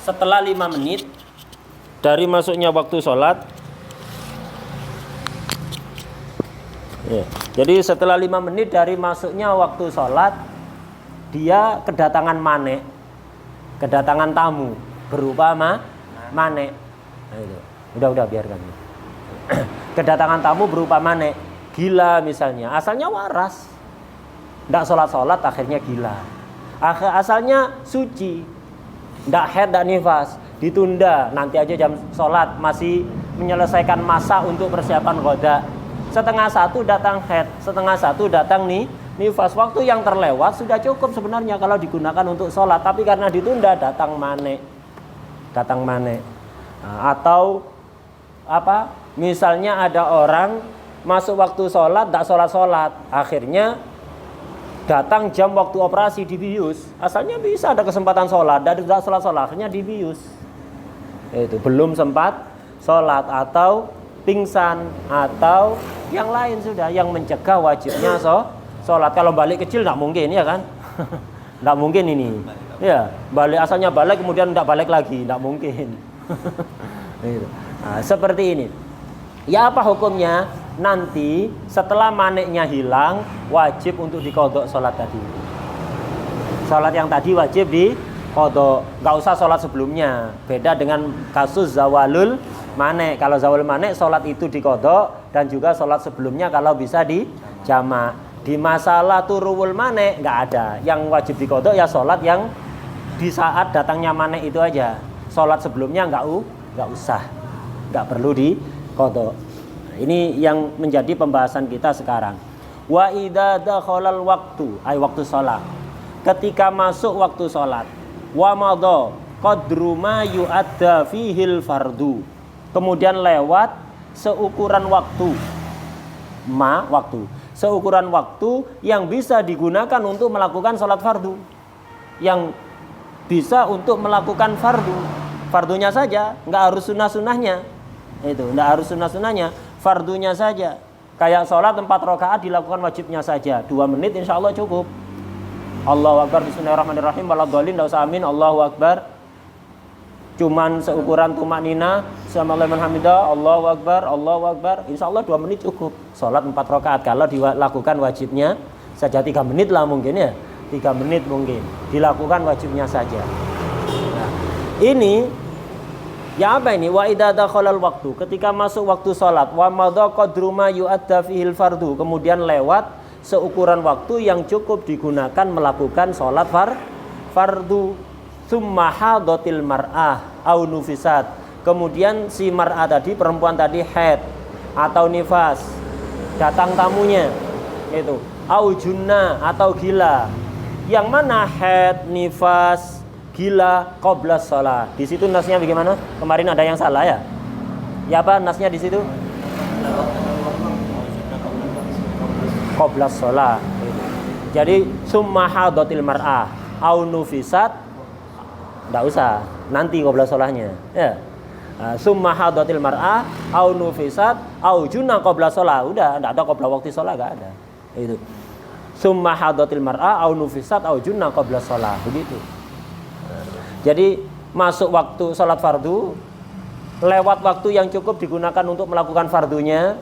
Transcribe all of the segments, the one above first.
Setelah 5 menit dari masuknya waktu sholat, ya, jadi setelah 5 menit dari masuknya waktu sholat, dia kedatangan manek, kedatangan tamu berupa manek. Nah, itu. Udah biarkan. Kedatangan tamu berupa manek, gila misalnya, asalnya waras, tidak sholat akhirnya gila. Asalnya suci, tidak haid, tidak nifas, ditunda nanti aja jam sholat, masih menyelesaikan masa untuk persiapan qada. 12:30 datang haid, 1:30 datang nifas. Waktu yang terlewat sudah cukup sebenarnya kalau digunakan untuk sholat, tapi karena ditunda datang manek. Nah, atau apa? Misalnya ada orang masuk waktu sholat, tidak sholat, akhirnya datang jam waktu operasi dibius. Asalnya bisa ada kesempatan sholat, dan tidak sholat, akhirnya dibius. Itu belum sempat sholat atau pingsan atau yang lain sudah yang mencegah wajibnya sholat. Kalau balik kecil tidak mungkin, ya kan? Tidak mungkin ini. Ya, asalnya balik kemudian tidak balik lagi, tidak mungkin. Nah, seperti ini. Ya, apa hukumnya? Nanti setelah maneknya hilang, wajib untuk diqadha sholat tadi. Sholat yang tadi wajib diqadha, nggak usah sholat sebelumnya. Beda dengan kasus zawalul manek. Kalau zawalul manek, sholat itu diqadha dan juga sholat sebelumnya kalau bisa dijamak. Di masalah turuwul manek nggak ada. Yang wajib diqadha ya sholat yang di saat datangnya manek itu aja. Sholat sebelumnya nggak usah, nggak perlu diqadha. Ini yang menjadi pembahasan kita sekarang. Wa idza dakhalal waktu, waktu sholat. Ketika masuk waktu sholat, wa madha qadru ma yu'adda fihil fardu. Kemudian lewat seukuran waktu. Seukuran waktu yang bisa digunakan untuk melakukan sholat fardu. Yang bisa untuk melakukan fardu. Fardunya saja, nggak harus sunnah-sunnahnya. Itu, nggak harus sunnah-sunnahnya. Fardunya saja, kayak sholat 4 rakaat dilakukan wajibnya saja 2 menit insya Allah cukup. Allahu Akbar, bismillahirrahmanirrahim, waladhdallin, tidak usah amin, Allahu Akbar. Cuman seukuran tumaknina, sami'allahu liman hamidah, Allahu Akbar, insya Allah 2 menit cukup. Sholat 4 rakaat kalau dilakukan wajibnya saja 3 menit lah mungkin ya, 3 menit mungkin dilakukan wajibnya saja. Nah, ini ya apa ini? Wa idza dakhalal waktu, ketika masuk waktu salat, wa madha qadru ma yu'adda fihil fardu, kemudian lewat seukuran waktu yang cukup digunakan melakukan salat fardu. Summa hadatil mar'ah au nufisat, kemudian si mar'ah tadi, perempuan tadi haid atau nifas, datang tamunya itu, au junna atau gila. Yang mana haid, nifas, gila qabla shalah. Di situ nasnya bagaimana? Kemarin ada yang salah ya? Ya apa nasnya di situ? Qabla shalah. Jadi summa hadatil mar'ah au nufisat, enggak usah, nanti qabla shalahnya. Ya. Summa hadatil mar'ah au nufisat au junna qabla shalah. Udah, enggak ada qabla waktu shalah, enggak ada. Itu. Summa hadatil mar'ah au nufisat au junna qabla shalah. Begitu. Jadi masuk waktu sholat fardu, lewat waktu yang cukup digunakan untuk melakukan fardunya,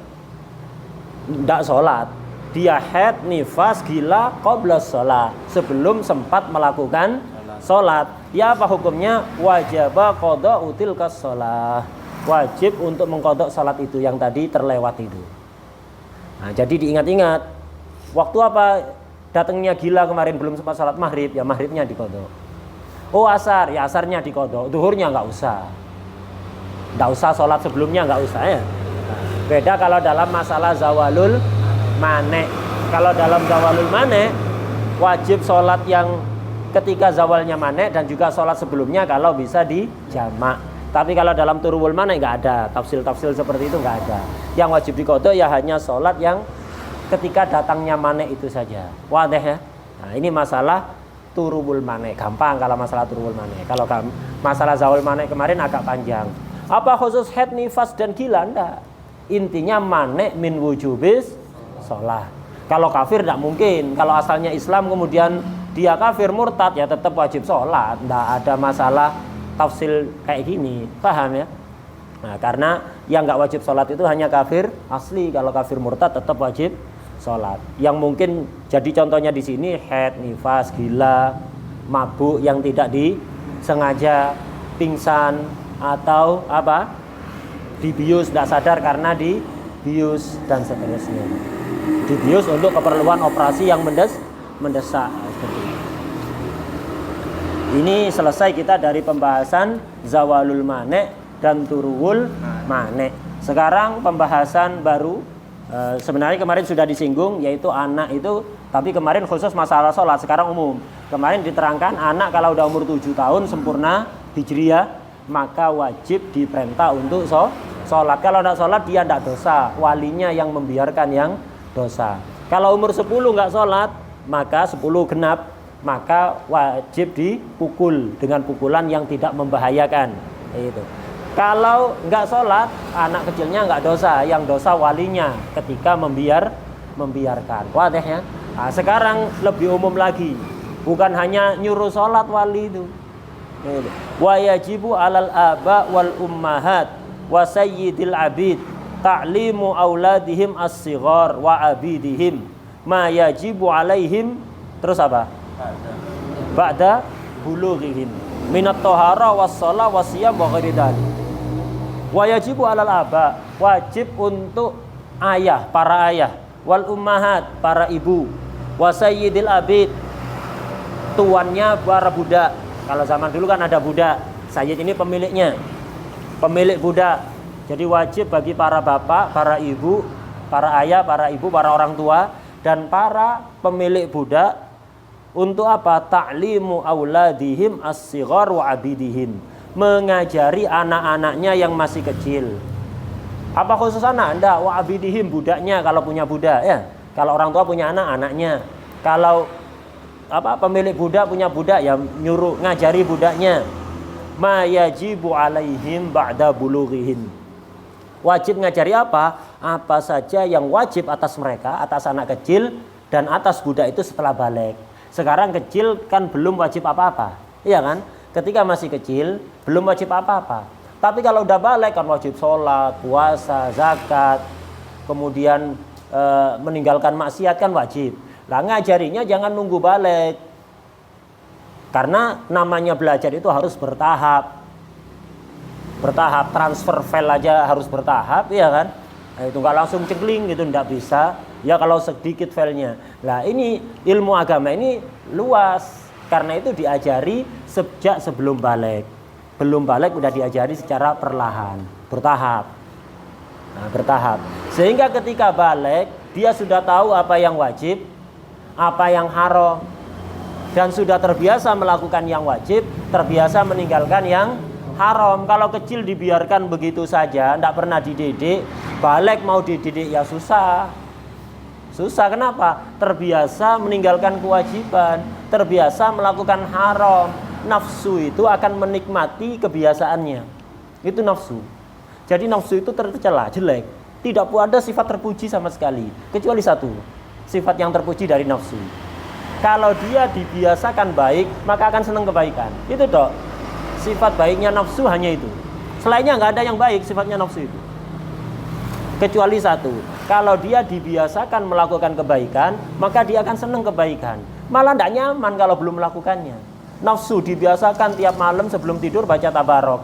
tidak sholat. Dia haid, nifas, gila, qabla sholat, sebelum sempat melakukan sholat. Ya apa hukumnya? Wajaba qadha tilkas sholat. Wajib untuk mengqadha sholat itu yang tadi terlewat itu. Nah, jadi diingat-ingat. Waktu apa datangnya gila kemarin belum sempat sholat maghrib, ya maghribnya diqadha. Oh asar, ya asarnya diqadha. Duhurnya nggak usah. Nggak usah sholat sebelumnya, nggak usah ya. Beda kalau dalam masalah zawalul manek. Kalau dalam zawalul manek, wajib sholat yang ketika zawalnya manek dan juga sholat sebelumnya kalau bisa dijamak. Tapi kalau dalam turuwul manek nggak ada. Tafsil-tafsil seperti itu nggak ada. Yang wajib diqadha ya hanya sholat yang ketika datangnya manek itu saja. Wadih ya. Nah, ini masalah turuwul manek, gampang kalau masalah turuwul manek. Kalau masalah zawal manek kemarin agak panjang. Apa khusus haid, nifas dan gila? Enggak. Intinya manek min wujubis sholat. Kalau kafir tidak mungkin. Kalau asalnya Islam kemudian dia kafir murtad ya tetap wajib sholat. Enggak ada masalah tafsil kayak gini, paham ya? Nah, karena yang nggak wajib sholat itu hanya kafir asli. Kalau kafir murtad tetap wajib sholat. Yang mungkin jadi contohnya di sini haid, nifas, gila, mabuk yang tidak disengaja, pingsan atau apa? Dibius, tidak sadar karena dibius dan seterusnya. Dibius untuk keperluan operasi yang mendesak. Seperti itu. Ini selesai kita dari pembahasan zawalul mane' dan turuwul mane'. Sekarang pembahasan baru, sebenarnya kemarin sudah disinggung, yaitu anak itu, tapi kemarin khusus masalah sholat, sekarang umum. Kemarin diterangkan anak kalau udah umur 7 tahun sempurna hijriyah, maka wajib diperintah untuk sholat. Kalau tidak sholat dia tidak dosa, walinya yang membiarkan yang dosa. Kalau umur 10 nggak sholat, maka 10 genap, maka wajib dipukul dengan pukulan yang tidak membahayakan. Itu. Kalau nggak sholat, anak kecilnya nggak dosa, yang dosa walinya ketika membiarkan. Wadah ya. Nah, sekarang lebih umum lagi, bukan hanya nyuruh sholat wali itu. Wa yajibu alal aba wal ummahat wa sayyidil abid ta'limu auladihim as-sighar wa abidihim ma yajibu alaihim. Terus apa? Ba'da bulughihim minat tohara was-shalah was-siyam wa ghairi dzalik. Wa yajibu alal aba, wajib untuk ayah, para ayah, wal ummahat, para ibu, wa sayyidil abid, tuannya para budak. Kalau zaman dulu kan ada budak, sayyid ini pemiliknya, pemilik budak. Jadi wajib bagi para bapak, para ibu, para ayah, para ibu, para orang tua dan para pemilik budak untuk apa? Ta'limu auladihim as-sighar wa abidihim, mengajari anak-anaknya yang masih kecil. Apa khusus anak? Enggak, wa abidihim, budaknya kalau punya budak ya. Kalau orang tua punya anak, anaknya. Kalau apa pemilik budak punya budak ya nyuruh ngajari budaknya. Ma yajibu alaihim ba'da bulughihim. Wajib ngajari apa? Apa saja yang wajib atas mereka, atas anak kecil dan atas budak itu setelah balik. Sekarang kecil kan belum wajib apa-apa. Iya kan? Ketika masih kecil belum wajib apa-apa. Tapi kalau udah balik kan wajib sholat, puasa, zakat, kemudian meninggalkan maksiat kan wajib. Nah ngajarinya jangan nunggu balik. Karena namanya belajar itu harus bertahap. Bertahap, transfer file aja harus bertahap, ya kan? Nah, itu nggak langsung cekling gitu, nggak bisa. Ya kalau sedikit filenya. Nah ini ilmu agama ini luas. Karena itu diajari sejak sebelum balik. Belum balik udah diajari secara perlahan, bertahap. Nah, bertahap. Sehingga ketika balik, dia sudah tahu apa yang wajib, apa yang haram. Dan sudah terbiasa melakukan yang wajib, terbiasa meninggalkan yang haram. Kalau kecil dibiarkan begitu saja, tidak pernah dididik, balik mau dididik ya susah. Susah kenapa? Terbiasa meninggalkan kewajiban, terbiasa melakukan haram. Nafsu itu akan menikmati kebiasaannya. Itu nafsu. Jadi nafsu itu tercela, jelek. Tidak ada sifat terpuji sama sekali, kecuali satu, sifat yang terpuji dari nafsu. Kalau dia dibiasakan baik, maka akan senang kebaikan. Itu dok. Sifat baiknya nafsu hanya itu. Selainnya nggak ada yang baik sifatnya nafsu itu. Kecuali satu, kalau dia dibiasakan melakukan kebaikan, maka dia akan senang kebaikan. Malah tidak nyaman kalau belum melakukannya. Nafsu dibiasakan tiap malam sebelum tidur baca tabarok.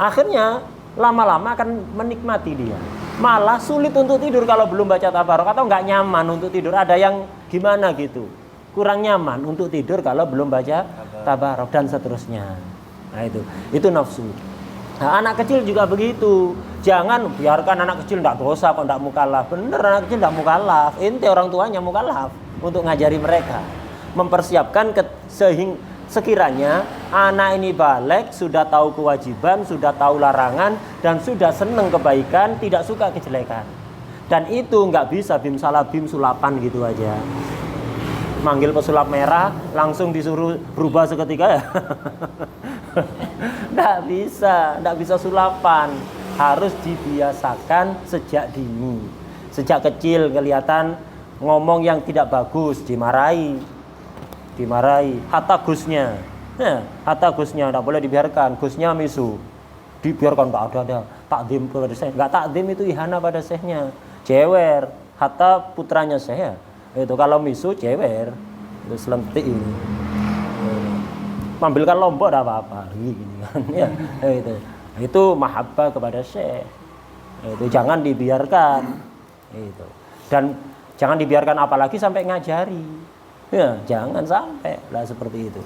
Akhirnya lama-lama akan menikmati dia. Malah sulit untuk tidur kalau belum baca tabarok atau nggak nyaman untuk tidur. Ada yang gimana gitu, kurang nyaman untuk tidur kalau belum baca tabarok dan seterusnya. Nah itu nafsu. Nah, anak kecil juga begitu. Jangan biarkan anak kecil tidak dosa kok tidak mukallaf. Bener, anak kecil tidak mukallaf. Ente orang tuanya mukallaf untuk ngajari mereka. Mempersiapkan sekiranya anak ini balik, sudah tahu kewajiban, sudah tahu larangan, dan sudah senang kebaikan, tidak suka kejelekan. Dan itu nggak bisa bim salah bim sulapan gitu aja. Manggil pesulap merah, langsung disuruh berubah seketika ya. Nggak bisa sulapan. Harus dibiasakan sejak dini. Sejak kecil kelihatan ngomong yang tidak bagus, dimarahi. Hatta gusnya. Ya, hatta gusnya tidak boleh dibiarkan. Gusnya misu, dibiarkan nggak ada takdim kepada syekh. Nggak takdim itu ihana pada syekhnya. Jewer, hatta putranya syekh. Itu kalau misu jewer, itu selentik ini. Ambilkan lombok tidak apa-apa, gini kan. Ya, itu mahabbah kepada syekh. Itu jangan dibiarkan. Itu. Dan jangan dibiarkan apalagi sampai ngajari. Ya, jangan sampai lah seperti itu.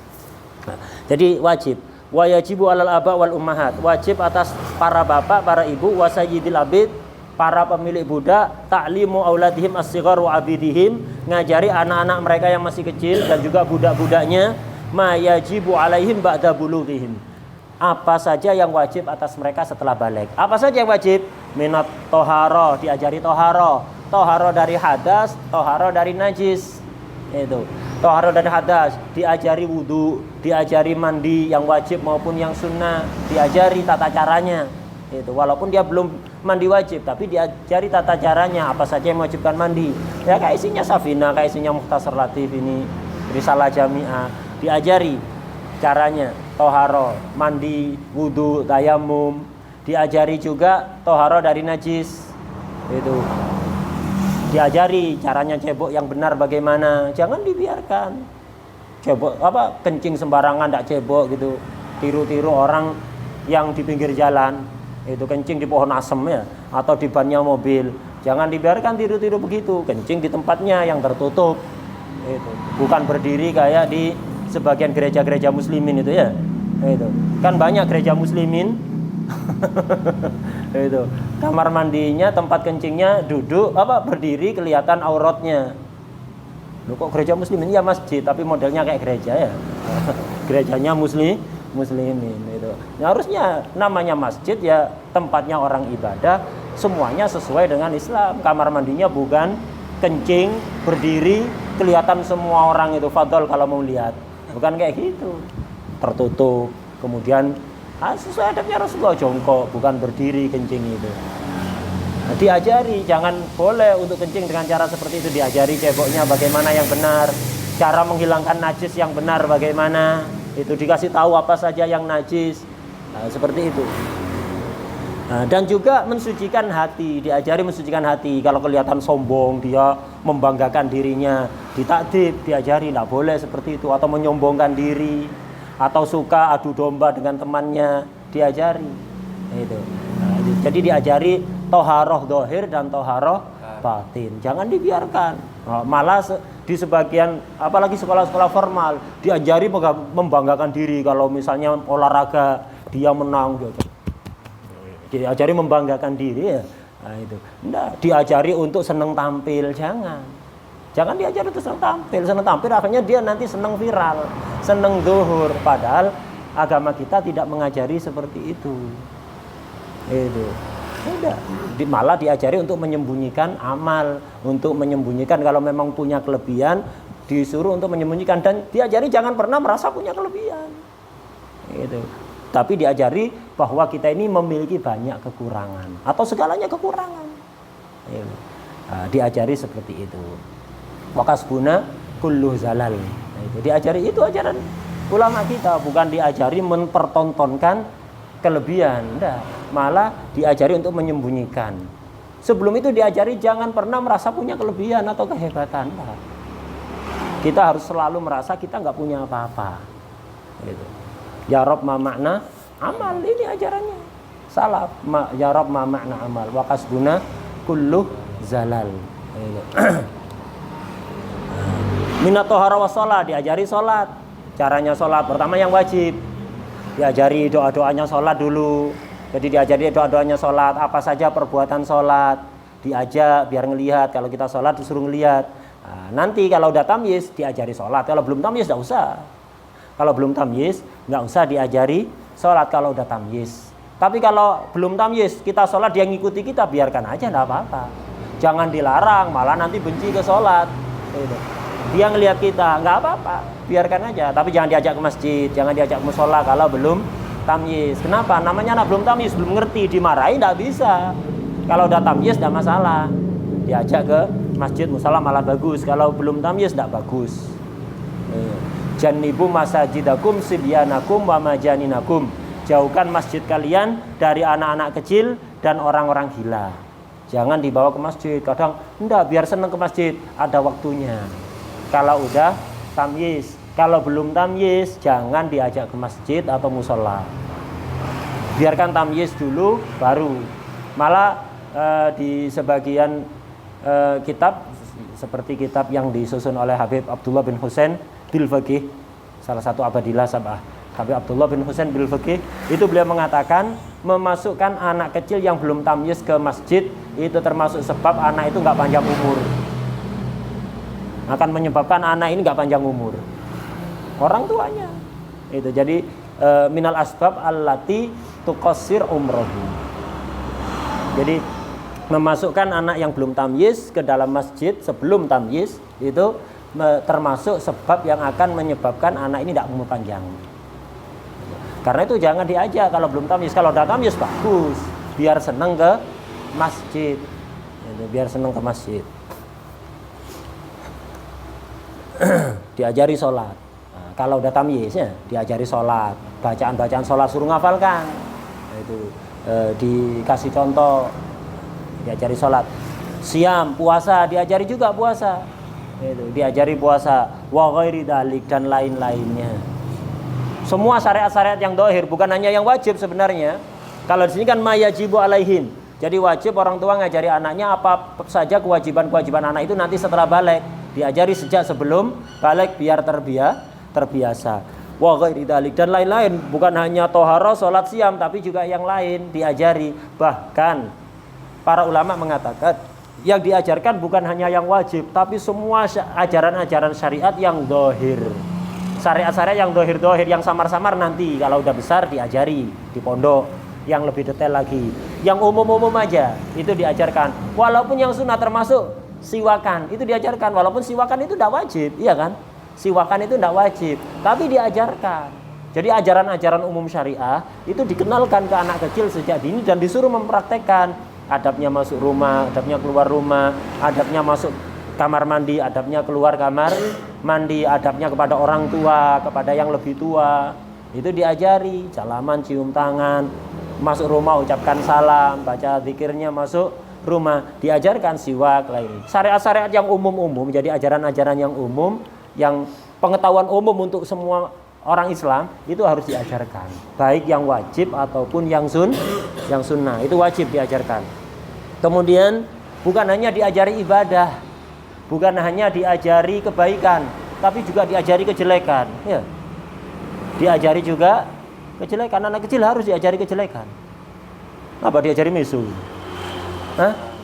Nah, jadi wajib wajibu alal aba wal ummahat, wajib atas para bapak, para ibu, wasayyidil abid, para pemilik budak, ta'limu auladihim as-sighar wa abidihim, ngajari anak-anak mereka yang masih kecil dan juga budak-budaknya, ma yajibu alaihim ba'da bulughihim, apa saja yang wajib atas mereka setelah balik. Apa saja yang wajib? Minat toharo, diajari toharo, toharo dari hadas, toharo dari najis. Itu toharo dan hadas, diajari wudu, diajari mandi yang wajib maupun yang sunnah, diajari tata caranya. Itu walaupun dia belum mandi wajib, tapi diajari tata caranya, apa saja yang mewajibkan mandi. Ya kayak isinya Safina, kayak isinya Mukhtasar Latif ini, Risalah Jami'ah, diajari caranya toharo, mandi, wudu, tayamum, diajari juga toharo dari najis. Itu diajari caranya cebok yang benar bagaimana, jangan dibiarkan cebok kencing sembarangan, tidak cebok gitu, tiru-tiru orang yang di pinggir jalan itu kencing di pohon asem ya, atau di bannya mobil, jangan dibiarkan tiru-tiru begitu, kencing di tempatnya yang tertutup, itu bukan berdiri kayak di sebagian gereja-gereja muslimin itu ya, itu kan banyak gereja muslimin itu kamar mandinya, tempat kencingnya duduk berdiri, kelihatan auratnya. Loh, kok gereja muslimin? Ya masjid tapi modelnya kayak gereja ya. Gerejanya muslimin itu. Ya, harusnya namanya masjid ya tempatnya orang ibadah, semuanya sesuai dengan Islam. Kamar mandinya bukan kencing berdiri kelihatan semua orang itu, fadol kalau mau lihat. Bukan kayak gitu. Tertutup. Kemudian sesuai adabnya Rasulullah, jongkok, bukan berdiri kencing itu. Nah, diajari, jangan boleh untuk kencing dengan cara seperti itu. Diajari ceboknya bagaimana yang benar, cara menghilangkan najis yang benar bagaimana, itu dikasih tahu apa saja yang najis. Nah, seperti itu. Nah, dan juga mensucikan hati, diajari mensucikan hati. Kalau kelihatan sombong, dia membanggakan dirinya, ditakdib, diajari tidak boleh seperti itu, atau menyombongkan diri, atau suka adu domba dengan temannya, diajari. Itu. Nah, jadi diajari toharoh dohir dan toharoh batin. Jangan dibiarkan. Nah, malah di sebagian, apalagi sekolah-sekolah formal, diajari membanggakan diri. Kalau misalnya olahraga dia menang, diajari membanggakan diri ya. Nah, itu. Nggak, diajari untuk senang tampil, Jangan diajari untuk senang tampil akhirnya dia nanti senang viral, senang zuhur, padahal agama kita tidak mengajari seperti itu. Itu. Tidak. Malah diajari untuk menyembunyikan amal, untuk menyembunyikan kalau memang punya kelebihan, disuruh untuk menyembunyikan, dan diajari jangan pernah merasa punya kelebihan. Itu. Tapi diajari bahwa kita ini memiliki banyak kekurangan atau segalanya kekurangan. Itu. Nah, diajari seperti itu. Wakasbuna kullu zalal. Nah, itu diajari, itu ajaran ulama kita, bukan diajari mempertontonkan kelebihan, enggak. Malah diajari untuk menyembunyikan. Sebelum itu diajari jangan pernah merasa punya kelebihan atau kehebatan. Enggak. Kita harus selalu merasa kita enggak punya apa-apa. Gitu. Ya Rob ma makna amal, ini ajarannya. Salaf, ya Rob ma makna amal. Wakasbuna kullu zalal. Gitu. Minat tohara wa sholat, diajari sholat. Caranya sholat, pertama yang wajib, diajari doa-doanya sholat dulu. Jadi diajari doa-doanya sholat, apa saja perbuatan sholat, diajak biar ngelihat. Kalau kita sholat disuruh ngelihat. Nah, nanti kalau udah tamyiz diajari sholat. Kalau belum tamyiz nggak usah. Kalau belum tamyiz nggak usah diajari sholat kalau udah tamyiz. Tapi kalau belum tamyiz kita sholat dia ngikuti kita, biarkan aja, nggak apa-apa. Jangan dilarang, malah nanti benci ke sholat. Dia ngelihat kita, nggak apa-apa, biarkan aja. Tapi jangan diajak ke masjid, jangan diajak ke musola kalau belum tamyiz. Kenapa? Namanya anak belum tamyiz, belum ngerti, dimarahi nggak bisa. Kalau udah tamyiz nggak masalah, diajak ke masjid musola malah bagus. Kalau belum tamyiz nggak bagus. Jannibu masajidakum sibyanakum wa majaninakum. Jauhkan masjid kalian dari anak-anak kecil dan orang-orang gila. Jangan dibawa ke masjid. Kadang enggak, biar seneng ke masjid, ada waktunya. Kalau udah tamyiz, kalau belum tamyiz jangan diajak ke masjid atau musola. Biarkan tamyiz dulu baru. Malah di sebagian kitab seperti kitab yang disusun oleh Habib Abdullah bin Husain bil Fiqih, salah satu abadilah sab'ah, Habib Abdullah bin Husain bil Fiqih, itu beliau mengatakan memasukkan anak kecil yang belum tamyiz ke masjid itu termasuk sebab anak itu nggak panjang umur, akan menyebabkan anak ini nggak panjang umur orang tuanya. Itu jadi minal asbab allati tuqassir umrohu. Jadi memasukkan anak yang belum tamyiz ke dalam masjid sebelum tamyiz itu termasuk sebab yang akan menyebabkan anak ini tidak umur panjang. Karena itu jangan diajak kalau belum tamyiz. Kalau udah tamyiz bagus, biar seneng ke masjid. Biar seneng ke masjid. Diajari sholat. Nah, kalau udah tamyiz ya diajari sholat, bacaan-bacaan sholat suruh ngafalkan. Itu dikasih contoh, diajari sholat. Siam, puasa, diajari juga puasa. Itu diajari puasa, wa ghairi dalik dan lain-lainnya. Semua syariat-syariat yang dohir, bukan hanya yang wajib sebenarnya. Kalau di sini kan mayajibu alaihin. Jadi wajib orang tua ngajari anaknya apa saja kewajiban-kewajiban anak itu nanti setelah balik. Diajari sejak sebelum balik biar terbiasa. Wa ghairi dalik dan lain-lain, bukan hanya tohara, sholat, siam, tapi juga yang lain diajari. Bahkan para ulama mengatakan yang diajarkan bukan hanya yang wajib, tapi semua ajaran-ajaran syariat yang dohir. Syariat-syariat yang dohir-dohir, yang samar-samar nanti kalau udah besar diajari di pondok yang lebih detail lagi. Yang umum-umum aja itu diajarkan. Walaupun yang sunnah termasuk siwakan itu diajarkan, walaupun siwakan itu tidak wajib, iya kan? Siwakan itu tidak wajib, tapi diajarkan. Jadi ajaran-ajaran umum syariah itu dikenalkan ke anak kecil sejak dini dan disuruh mempraktekkan. Adabnya masuk rumah, adabnya keluar rumah, adabnya masuk kamar mandi, adabnya keluar kamar mandi, adabnya kepada orang tua, kepada yang lebih tua. Itu diajari, salaman, cium tangan, masuk rumah ucapkan salam, baca zikirnya masuk rumah, diajarkan siwak lain. Syariat-syariat yang umum-umum, jadi ajaran-ajaran yang umum, yang pengetahuan umum untuk semua orang Islam itu harus diajarkan, baik yang wajib ataupun yang sunnah, itu wajib diajarkan. Kemudian bukan hanya diajari ibadah, bukan hanya diajari kebaikan, tapi juga diajari kejelekan. Ya, diajari juga kejelekan. Anak kecil harus diajari kejelekan. Apa diajari misu? Hah?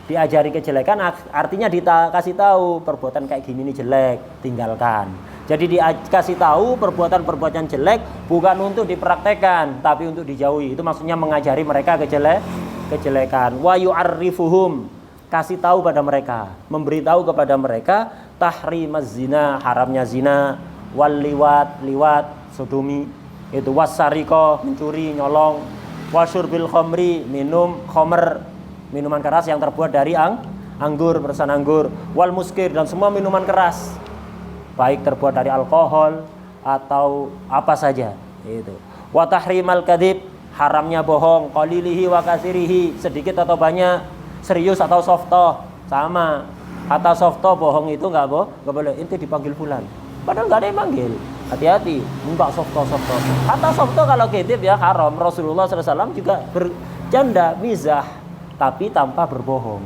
Diajari kejelekan artinya dikasih tahu perbuatan kayak gini nih jelek, tinggalkan. Jadi dikasih tahu perbuatan-perbuatan jelek bukan untuk dipraktekkan, tapi untuk dijauhi. Itu maksudnya mengajari mereka kejelekan. Wa yu'arrifuhum, kasih tahu pada mereka, memberitahu kepada mereka tahrimaz zina, haramnya zina, wal liwat, sodomi, itu wasariko, mencuri, nyolong, wasyurbil khamri, minum khamr, minuman keras yang terbuat dari anggur, perasan anggur, wal muskir, dan semua minuman keras, baik terbuat dari alkohol atau apa saja. Itu. Wa tahrimal kadzib, haramnya bohong, qalilihi wa katsirihi, sedikit atau banyak, serius atau softo, sama. Kata softo bohong itu enggak boleh. Inti dipanggil fulan, padahal enggak ada yang manggil. Hati-hati, mbak softo. Kata softo kalau kadzib ya haram. Rasulullah SAW juga bercanda, mizah, tapi tanpa berbohong.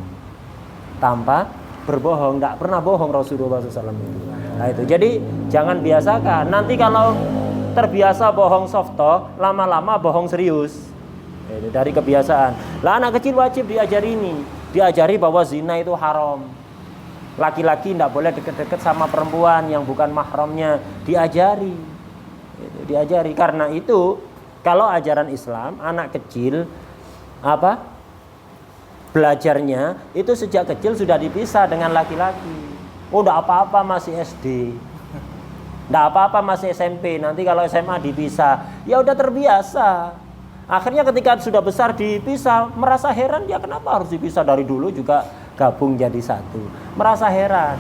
Enggak pernah bohong Rasulullah SAW itu. Nah itu, jadi jangan biasakan. Nanti kalau terbiasa bohong softo, lama-lama bohong serius. Itu dari kebiasaan. Lah anak kecil wajib diajari ini, diajari bahwa zina itu haram. Laki-laki tidak boleh deket-deket sama perempuan yang bukan mahramnya, diajari. Itu, diajari. Karena itu kalau ajaran Islam anak kecil belajarnya itu sejak kecil sudah dipisah dengan laki-laki. Oh, enggak apa-apa masih SD. Enggak apa-apa masih SMP. Nanti kalau SMA dipisah, ya udah terbiasa. Akhirnya ketika sudah besar dipisah, merasa heran dia kenapa harus dipisah, dari dulu juga gabung jadi satu. Merasa heran,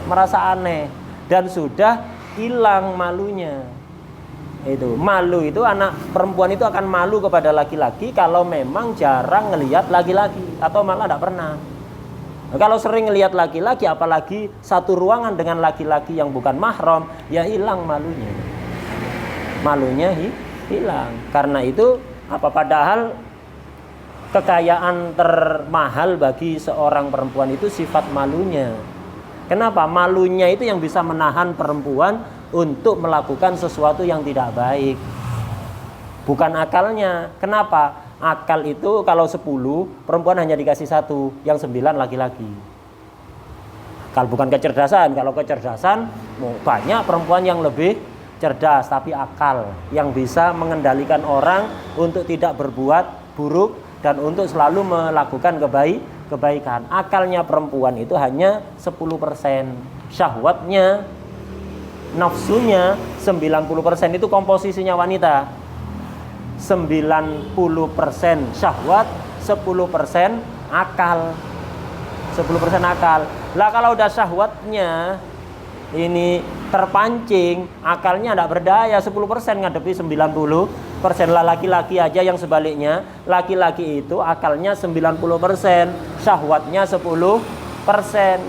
merasa aneh, dan sudah hilang malunya. Itu malu itu anak perempuan itu akan malu kepada laki-laki kalau memang jarang ngelihat laki-laki atau malah tidak pernah. Nah, kalau sering ngelihat laki-laki, apalagi satu ruangan dengan laki-laki yang bukan mahram, ya hilang malunya. Malunya hilang. Karena itu padahal kekayaan termahal bagi seorang perempuan itu sifat malunya. Kenapa? Malunya itu yang bisa menahan perempuan untuk melakukan sesuatu yang tidak baik. Bukan akalnya. Kenapa? Akal itu kalau 10, perempuan hanya dikasih 1, yang 9 laki-laki. Akal bukan kecerdasan. Kalau kecerdasan banyak perempuan yang lebih cerdas, tapi akal yang bisa mengendalikan orang untuk tidak berbuat buruk dan untuk selalu melakukan kebaikan. Akalnya perempuan itu hanya 10%. Syahwatnya, nafsunya 90% itu komposisinya wanita. 90% syahwat, 10% akal. 10% akal. Lah kalau udah syahwatnya ini terpancing, akalnya tidak berdaya, 10% ngadepi 90%. Lah laki-laki aja yang sebaliknya, laki-laki itu akalnya 90%, syahwatnya 10%.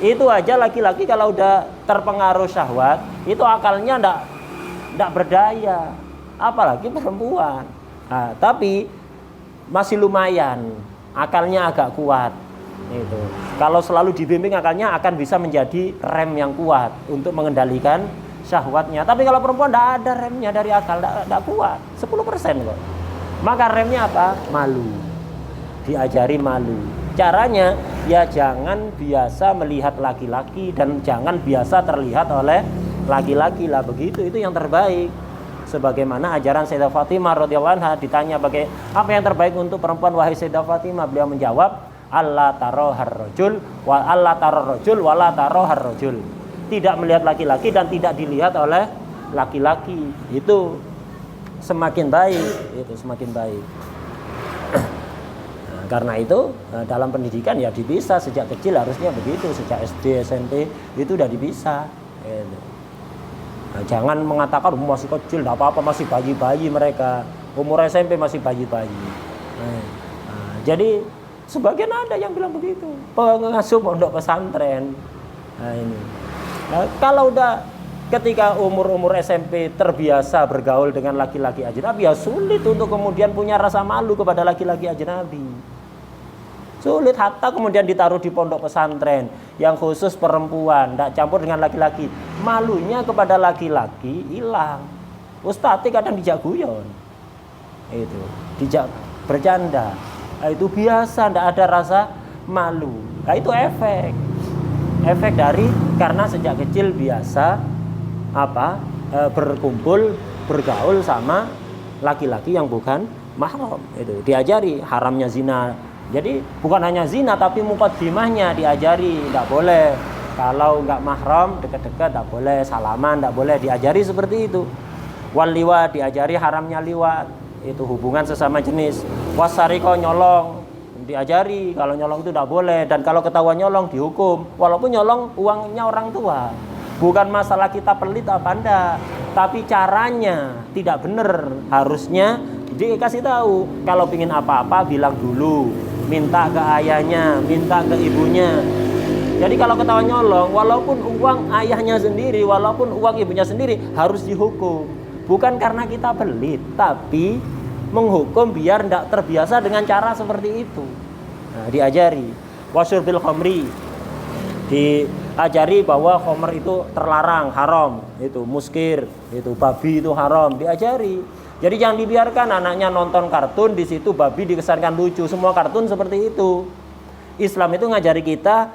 Itu aja laki-laki kalau udah terpengaruh syahwat, itu akalnya tidak berdaya, apalagi perempuan. Nah, tapi masih lumayan, akalnya agak kuat. Itu. Kalau selalu dibimbing akalnya akan bisa menjadi rem yang kuat untuk mengendalikan syahwatnya. Tapi kalau perempuan tidak ada remnya dari akal, tidak kuat, 10% kok. Maka remnya apa? Malu. Diajari malu. Caranya ya jangan biasa melihat laki-laki dan jangan biasa terlihat oleh laki-laki lah, begitu, itu yang terbaik. Sebagaimana ajaran Sayyidah Fatimah radhiyallahu anha, ditanya apa yang terbaik untuk perempuan wahai Sayyidah Fatimah, beliau menjawab Allah tarohar rojul wa Allah tarohar rojul wala tarohar rojul. Tidak melihat laki-laki dan tidak dilihat oleh laki-laki, itu semakin baik, itu semakin baik. Karena itu dalam pendidikan ya dipisah sejak kecil, harusnya begitu, sejak SD, SMP itu udah dipisah. Nah, jangan mengatakan masih kecil, tidak apa-apa, masih bayi-bayi mereka, umur SMP masih bayi-bayi. Jadi sebagian ada yang bilang begitu, pengasuh pondok pesantren. Nah, ini. Nah, kalau udah ketika umur SMP terbiasa bergaul dengan laki-laki ajnabi, ya sulit untuk kemudian punya rasa malu kepada laki-laki ajnabi. Sulit, hatta kemudian ditaruh di pondok pesantren yang khusus perempuan, tidak campur dengan laki-laki, malunya kepada laki-laki hilang. Ustadz kadang dijak guyon, itu dijak bercanda, itu biasa, tidak ada rasa malu. Nah, itu efek dari karena sejak kecil biasa berkumpul, bergaul sama laki-laki yang bukan mahram. Itu diajari haramnya zina. Jadi bukan hanya zina, tapi muqaddimahnya diajari, tidak boleh kalau nggak mahram dekat-dekat, tidak boleh salaman, tidak boleh, diajari seperti itu. Wal liwat, diajari haramnya liwat, itu hubungan sesama jenis. Wasariko, nyolong, diajari kalau nyolong itu tidak boleh, dan kalau ketahuan nyolong dihukum, walaupun nyolong uangnya orang tua. Bukan masalah kita pelit apa enggak, tapi caranya tidak benar. Harusnya dikasih tahu, kalau pingin apa-apa bilang dulu, minta ke ayahnya, minta ke ibunya. Jadi kalau ketahuan nyolong, walaupun uang ayahnya sendiri, walaupun uang ibunya sendiri, harus dihukum. Bukan karena kita pelit, tapi menghukum biar tidak terbiasa dengan cara seperti itu. Nah, diajari wasyurbil khamri, diajari bahwa khamr itu terlarang, haram, itu muskir, itu babi itu haram, diajari. Jadi jangan dibiarkan anaknya nonton kartun, di situ babi dikesankan lucu, semua kartun seperti itu. Islam itu ngajari kita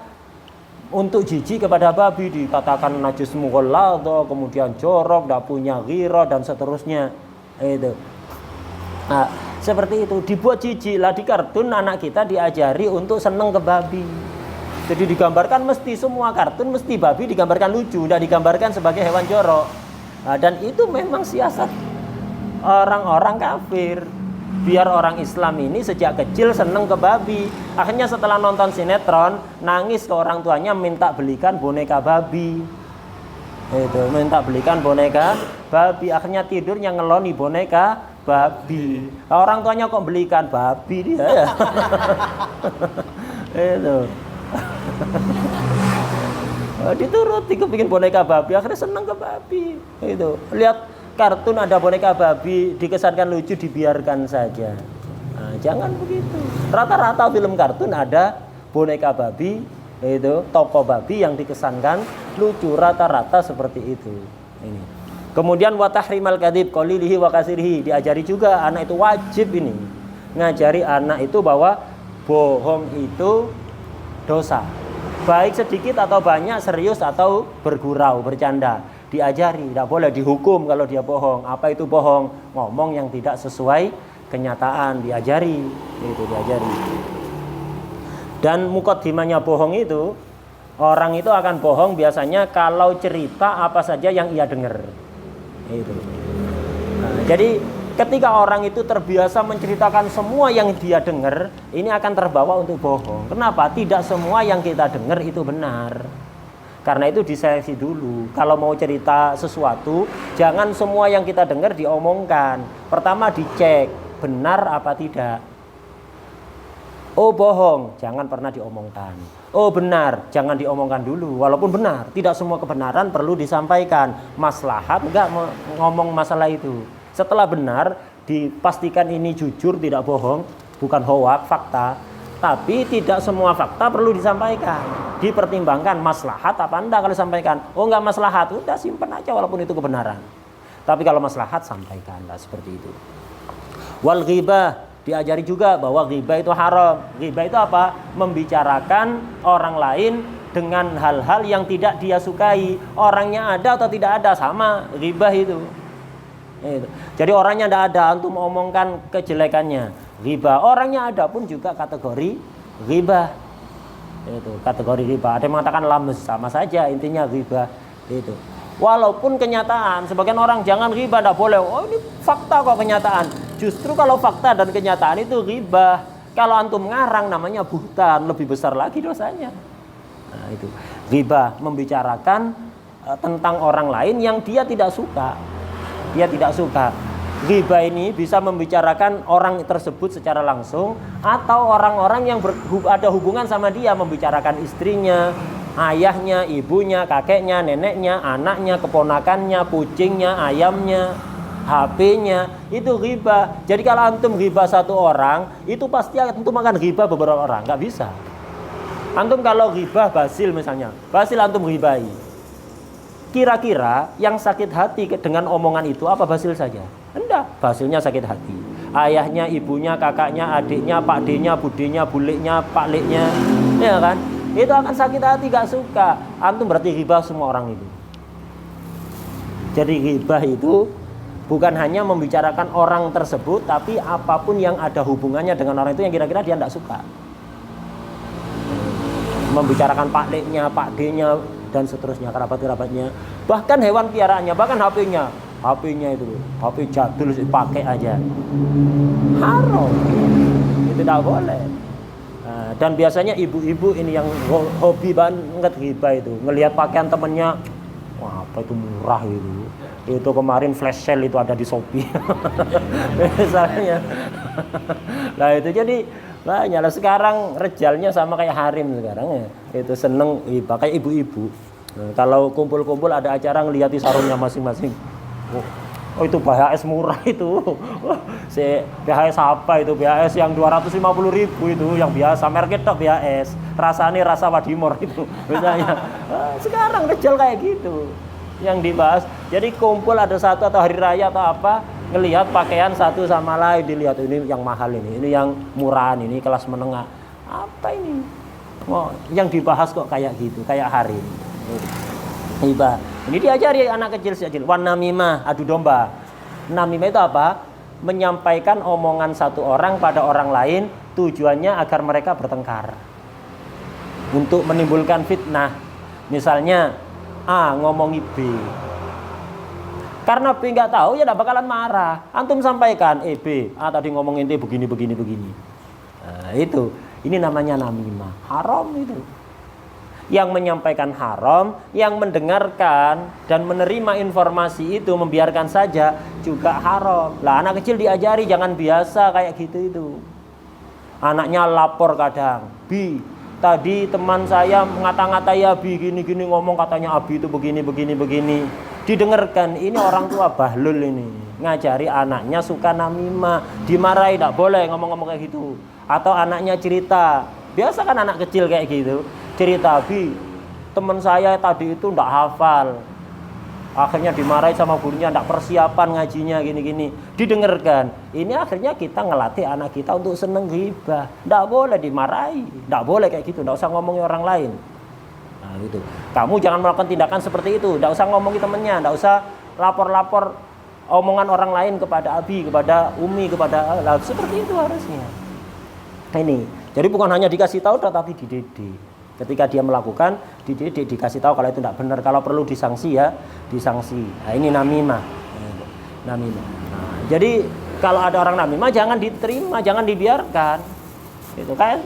untuk jijik kepada babi, dikatakan najis mughalladha, kemudian jorok, tidak punya ghirah dan seterusnya. Itu. Nah, seperti itu, dibuat jijik lah di kartun, anak kita diajari untuk seneng ke babi. Jadi digambarkan mesti semua kartun mesti babi digambarkan lucu, tidak digambarkan sebagai hewan jorok. Nah, dan itu memang siasat orang-orang kafir, biar orang Islam ini sejak kecil seneng ke babi. Akhirnya setelah nonton sinetron, nangis ke orang tuanya minta belikan boneka babi. Itu minta belikan boneka babi, akhirnya tidurnya ngeloni boneka babi. Orang tuanya kok belikan babi dia ya. Itu. Dituruti kepingin boneka babi, akhirnya seneng ke babi. Itu. Lihat kartun ada boneka babi, dikesankan lucu, dibiarkan saja. Nah, jangan begitu. Rata-rata film kartun ada boneka babi, itu tokoh babi yang dikesankan lucu, rata-rata seperti itu. Ini. Kemudian wa tahrimal kadzib qalilihi wa kasirihi, diajari juga anak itu wajib ini. Ngajari anak itu bahwa bohong itu dosa. Baik sedikit atau banyak, serius atau bergurau, bercanda. Diajari, tidak boleh dihukum kalau dia bohong. Apa itu bohong? Ngomong yang tidak sesuai kenyataan, diajari. Itu diajari. Dan mukaddimahnya bohong itu, orang itu akan bohong biasanya kalau cerita apa saja yang ia dengar. Itu. Nah, jadi ketika orang itu terbiasa menceritakan semua yang dia dengar, ini akan terbawa untuk bohong. Kenapa? Tidak semua yang kita dengar itu benar. Karena itu diseleksi dulu. Kalau mau cerita sesuatu, jangan semua yang kita dengar diomongkan. Pertama dicek, benar apa tidak. Oh bohong, jangan pernah diomongkan. Oh benar, jangan diomongkan dulu. Walaupun benar, tidak semua kebenaran perlu disampaikan. Maslahat enggak ngomong masalah itu. Setelah benar, dipastikan ini jujur, tidak bohong, bukan hoak, fakta. Tapi tidak semua fakta perlu disampaikan. Dipertimbangkan maslahat apa enggak kalau disampaikan. Oh enggak maslahat, udah simpan aja walaupun itu kebenaran. Tapi kalau maslahat sampaikan, lah seperti itu. Wal ghibah, diajari juga bahwa ghibah itu haram. Ghibah itu apa? Membicarakan orang lain dengan hal-hal yang tidak dia sukai. Orangnya ada atau tidak ada, sama ghibah itu. Jadi orangnya tidak ada, antum omongkan kejelekannya, ghibah. Orangnya ada pun juga kategori ghibah. Itu kategori ghibah. Ada yang mengatakan lames, sama saja intinya ghibah itu. Walaupun kenyataan, sebagian orang jangan ghibah, tidak boleh. Oh ini fakta kok kenyataan. Justru kalau fakta dan kenyataan itu ghibah. Kalau antum ngarang namanya buhtan, lebih besar lagi dosanya. Nah itu ghibah, membicarakan tentang orang lain yang dia tidak suka. Dia tidak suka. Ghibah ini bisa membicarakan orang tersebut secara langsung atau orang-orang yang ada hubungan sama dia, membicarakan istrinya, ayahnya, ibunya, kakeknya, neneknya, anaknya, keponakannya, kucingnya, ayamnya, HP-nya. Itu ghibah. Jadi kalau antum ghibah satu orang, itu pasti antum akan ghibah beberapa orang. Nggak bisa. Antum kalau ghibah Basil misalnya, Basil antum ghibahi. Kira-kira yang sakit hati dengan omongan itu apa Basil saja? Enggak, Basilnya sakit hati. Ayahnya, ibunya, kakaknya, adiknya, pakdenya, budenya, buliknya, pakliknya, ya kan? Itu akan sakit hati, gak suka. Antum berarti ghibah semua orang itu. Jadi ghibah itu bukan hanya membicarakan orang tersebut, tapi apapun yang ada hubungannya dengan orang itu yang kira-kira dia tidak suka. Membicarakan pakliknya, pakdenya, dan seterusnya, kerabat-kerabatnya, bahkan hewan piaraannya, bahkan HP-nya itu, HP jadul pakai aja, haram, itu tidak boleh. Nah, dan biasanya ibu-ibu ini yang hobi banget ghibah itu, ngelihat pakaian temennya, wah apa itu murah itu kemarin flash sale itu ada di Shopee, misalnya. Nah itu jadi banyak lah sekarang rejalnya sama kayak harim sekarang ya. Itu seneng pakai ibu-ibu. Nah, kalau kumpul-kumpul ada acara ngeliati sarungnya masing-masing. Oh itu BHS murah itu. Si BHS apa itu? BHS yang 250.000 itu yang biasa merek tok BHS. Rasanya rasa Wadimor itu misalnya. Sekarang rejal kayak gitu. Yang dibahas. Jadi kumpul ada satu atau hari raya atau apa, ngelihat pakaian satu sama lain, dilihat ini yang mahal ini yang murahan ini kelas menengah. Apa ini? Oh, yang dibahas kok kayak gitu, kayak hari ini. Ghibah. Ini diajari anak kecil sejak kecil. Wan namimah, adu domba. Namimah itu apa? Menyampaikan omongan satu orang pada orang lain, tujuannya agar mereka bertengkar. Untuk menimbulkan fitnah. Misalnya A ngomongi B. Karena B nggak tahu ya nggak bakalan marah. Antum sampaikan, B, tadi ngomongin D begini. Nah, itu, ini namanya namimah, haram itu. Yang menyampaikan haram, yang mendengarkan dan menerima informasi itu membiarkan saja juga haram. Lah anak kecil diajari jangan biasa kayak gitu itu. Anaknya lapor kadang, "Bi, tadi teman saya ngata-ngatai Abi gini-gini, ngomong katanya Abi itu begini. Didengarkan, ini orang tua bahlul ini. Ngajari anaknya suka namimah, dimarahi tidak boleh ngomong-ngomong kayak gitu. Atau anaknya cerita, biasa kan anak kecil kayak gitu. Cerita, "Bi, teman saya tadi itu tidak hafal. Akhirnya dimarahi sama gurunya, tidak persiapan ngajinya gini-gini." Didengarkan. Ini akhirnya kita ngelatih anak kita untuk seneng ghibah. Tidak boleh dimarahi, tidak boleh kayak gitu, tidak usah ngomongin orang lain. Nah, gitu. Kamu jangan melakukan tindakan seperti itu, tidak usah ngomongin temennya, tidak usah lapor-lapor omongan orang lain kepada Abi, kepada Umi, kepada seperti itu harusnya. Ini. Jadi bukan hanya dikasih tahu tetapi dididik. Ketika dia melakukan, dididik, dikasih tahu kalau itu tidak benar, kalau perlu disanksi ya, disanksi. Nah, ini namimah. Namimah. Nah, jadi kalau ada orang namimah jangan diterima, jangan dibiarkan. Itu kan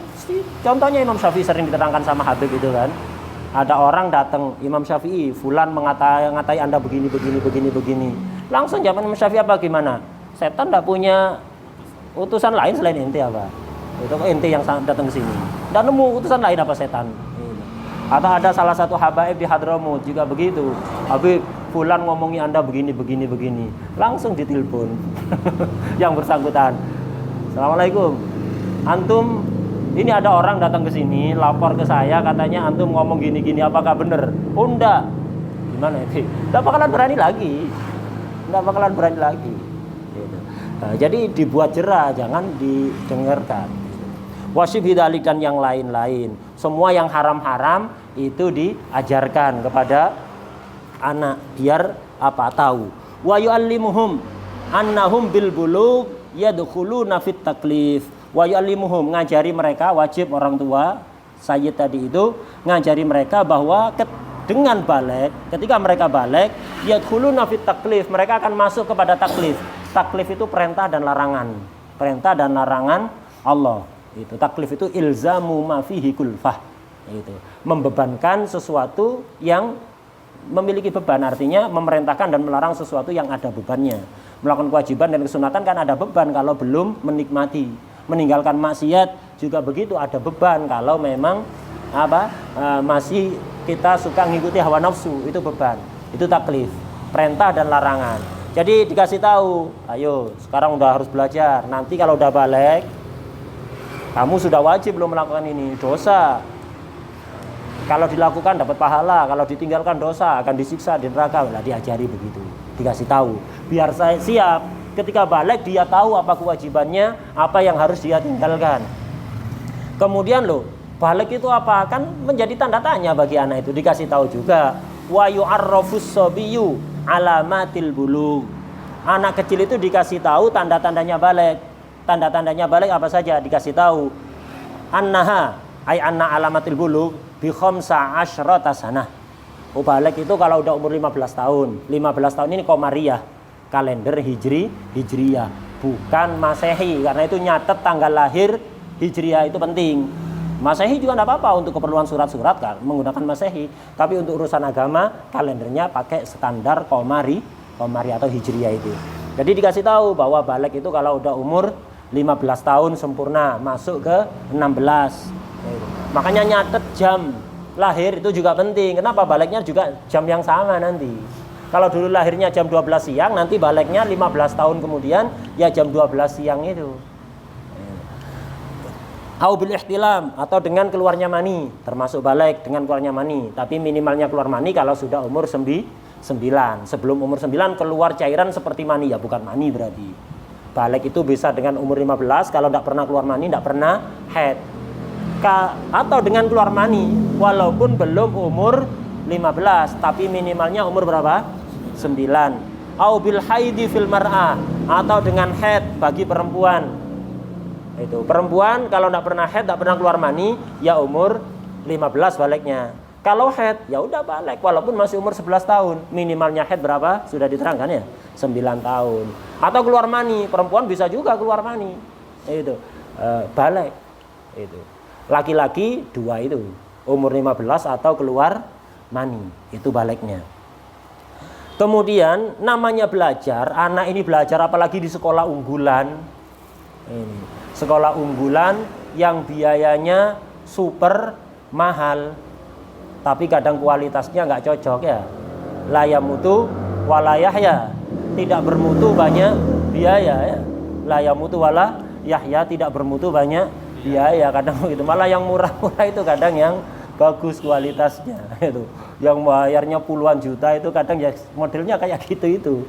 contohnya Imam Syafi'i sering diterangkan sama Habib itu kan. Ada orang datang, Imam Syafi'i, fulan ngatai Anda begini. Langsung jawab Imam Syafi'i apa gimana? Setan tidak punya utusan lain selain ente apa? Itu ente yang datang ke sini. Dan nemu utusan lain apa setan? Atau ada salah satu habaib di Hadramut juga begitu. Habib, fulan ngomongi Anda begini. Langsung ditelepon yang bersangkutan. Assalamualaikum. Antum, ini ada orang datang ke sini, lapor ke saya katanya antum ngomong gini, apakah benar? Oh enggak. Gimana itu? Enggak bakalan berani lagi. Gitu. Nah, jadi dibuat jerah, jangan didengarkan. Wasyib hidalik dan yang lain-lain. Semua yang haram-haram itu diajarkan kepada anak biar apa tahu. Wa yu'allimuhum annahum bil bulugh yadkhuluna fit taklif. Wa yu'allimuhum, ngajari mereka, wajib orang tua sayyid tadi itu ngajari mereka bahwa dengan balik, ketika mereka balik, yadkhuluna fit taklif, mereka akan masuk kepada taklif. Taklif itu perintah dan larangan. Perintah dan larangan Allah. Itu taklif itu ilzamu ma fihi kulfah. Itu membebankan sesuatu yang memiliki beban, artinya memerintahkan dan melarang sesuatu yang ada bebannya. Melakukan kewajiban dan kesunatan kan ada beban kalau belum menikmati. Meninggalkan maksiat juga begitu, ada beban kalau memang masih kita suka ngikuti hawa nafsu, itu beban. Itu taklif, perintah dan larangan. Jadi dikasih tahu, ayo sekarang udah harus belajar. Nanti kalau udah balik, kamu sudah wajib belum melakukan ini, dosa. Kalau dilakukan dapat pahala, kalau ditinggalkan dosa, akan disiksa di neraka. Lah diajari begitu, dikasih tahu. Biar saya siap, ketika balik dia tahu apa kewajibannya, apa yang harus dia tinggalkan. Kemudian balik itu apa? Kan menjadi tanda tanya bagi anak itu, dikasih tahu juga. Wa yu'arrafus sabiyyu alamatil bulugh. Anak kecil itu dikasih tahu tanda-tandanya balik. Tanda-tandanya balik apa saja dikasih tahu. Annaha ay anna alamatil bulugh bi khamsa asyrata sanah. Balik itu kalau udah umur 15 tahun. 15 tahun ini qamariyah, kalender hijriyah, bukan Masehi, karena itu nyatet tanggal lahir hijriyah itu penting. Masehi juga enggak apa-apa untuk keperluan surat-surat kan menggunakan Masehi, tapi untuk urusan agama kalendernya pakai standar qamari atau hijriyah itu. Jadi dikasih tahu bahwa balik itu kalau udah umur 15 tahun sempurna, masuk ke 16. Makanya nyatet jam lahir itu juga penting. Kenapa? Baliknya juga jam yang sama nanti. Kalau dulu lahirnya jam 12 siang, nanti baliknya 15 tahun kemudian ya jam 12 siang itu. Au bil ihtilam, atau dengan keluarnya mani, termasuk balik dengan keluarnya mani, tapi minimalnya keluar mani kalau sudah umur 9. Sebelum umur 9 keluar cairan seperti mani, ya bukan mani berarti. Balik itu bisa dengan umur 15, kalau tidak pernah keluar mani, tidak pernah haid. Atau dengan keluar mani, walaupun belum umur 15, tapi minimalnya umur berapa? 9. Au bil haidi fil mar'ah, atau dengan haid bagi perempuan. Itu perempuan kalau tidak pernah haid, tidak pernah keluar mani, ya umur 15 baliknya. Kalau haid, ya udah balik walaupun masih umur 11 tahun. Minimalnya haid berapa? Sudah diterangkan ya, 9 tahun. Atau keluar mani, perempuan bisa juga keluar mani. Itu balik. Itu. Laki-laki 2 itu. umur 15 atau keluar mani, itu baliknya. Kemudian namanya belajar, anak ini belajar apalagi di sekolah unggulan. Ini, sekolah unggulan yang biayanya super mahal, tapi kadang kualitasnya nggak cocok ya. La yamutu wala yahya, tidak bermutu banyak biaya ya. La yamutu wala yahya, tidak bermutu banyak biaya. Kadang begitu, malah yang murah-murah itu kadang yang bagus kualitasnya itu. Yang bayarnya puluhan juta itu kadang ya modelnya kayak gitu.